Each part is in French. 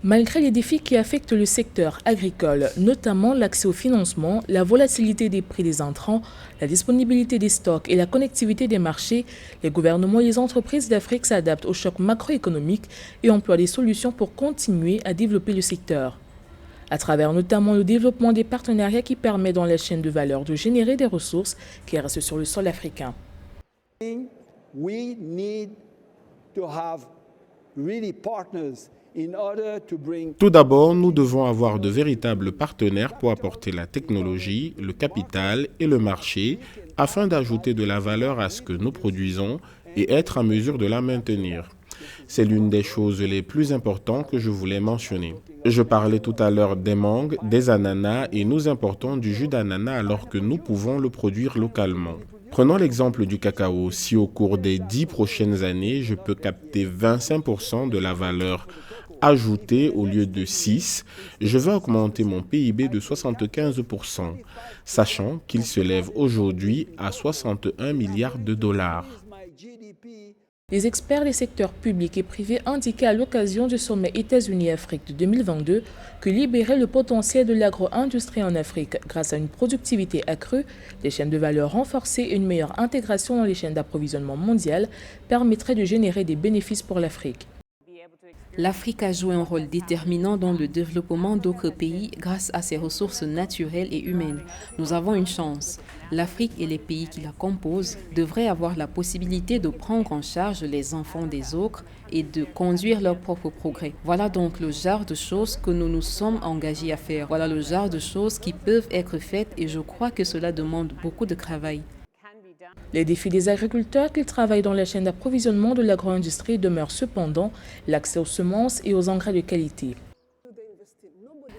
Malgré les défis qui affectent le secteur agricole, notamment l'accès au financement, la volatilité des prix des intrants, la disponibilité des stocks et la connectivité des marchés, les gouvernements et les entreprises d'Afrique s'adaptent aux chocs macroéconomiques et emploient des solutions pour continuer à développer le secteur. À travers notamment le développement des partenariats qui permettent dans les chaînes de valeur de générer des ressources qui restent sur le sol africain. We need to have really partners. Tout d'abord, nous devons avoir de véritables partenaires pour apporter la technologie, le capital et le marché afin d'ajouter de la valeur à ce que nous produisons et être en mesure de la maintenir. C'est l'une des choses les plus importantes que je voulais mentionner. Je parlais tout à l'heure des mangues, des ananas et nous importons du jus d'ananas alors que nous pouvons le produire localement. Prenons l'exemple du cacao. Si au cours des 10 prochaines années, je peux capter 25% de la valeur ajoutée au lieu de 6, je vais augmenter mon PIB de 75%, sachant qu'il se lève aujourd'hui à 61 milliards de dollars. Les experts des secteurs publics et privés indiquaient à l'occasion du sommet États-Unis-Afrique de 2022 que libérer le potentiel de l'agro-industrie en Afrique grâce à une productivité accrue, des chaînes de valeur renforcées et une meilleure intégration dans les chaînes d'approvisionnement mondiales permettrait de générer des bénéfices pour l'Afrique. L'Afrique a joué un rôle déterminant dans le développement d'autres pays grâce à ses ressources naturelles et humaines. Nous avons une chance. L'Afrique et les pays qui la composent devraient avoir la possibilité de prendre en charge les enfants des autres et de conduire leur propre progrès. Voilà donc le genre de choses que nous nous sommes engagés à faire. Voilà le genre de choses qui peuvent être faites et je crois que cela demande beaucoup de travail. Les défis des agriculteurs qui travaillent dans la chaîne d'approvisionnement de l'agro-industrie demeurent cependant l'accès aux semences et aux engrais de qualité.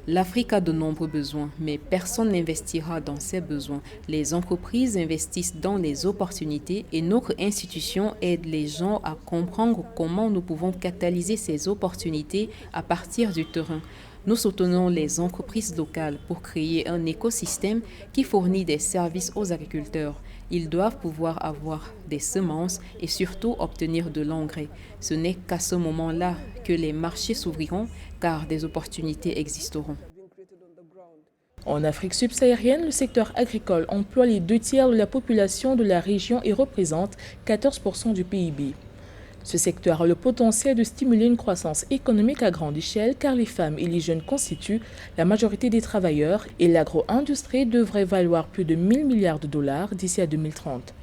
L'Afrique a de nombreux besoins, mais personne n'investira dans ces besoins. Les entreprises investissent dans les opportunités et notre institution aide les gens à comprendre comment nous pouvons catalyser ces opportunités à partir du terrain. Nous soutenons les entreprises locales pour créer un écosystème qui fournit des services aux agriculteurs. Ils doivent pouvoir avoir des semences et surtout obtenir de l'engrais. Ce n'est qu'à ce moment-là que les marchés s'ouvriront car des opportunités existeront. En Afrique subsaharienne, le secteur agricole emploie les 2/3 de la population de la région et représente 14% du PIB. Ce secteur a le potentiel de stimuler une croissance économique à grande échelle car les femmes et les jeunes constituent la majorité des travailleurs et l'agro-industrie devrait valoir plus de 1 000 milliards de dollars d'ici à 2030.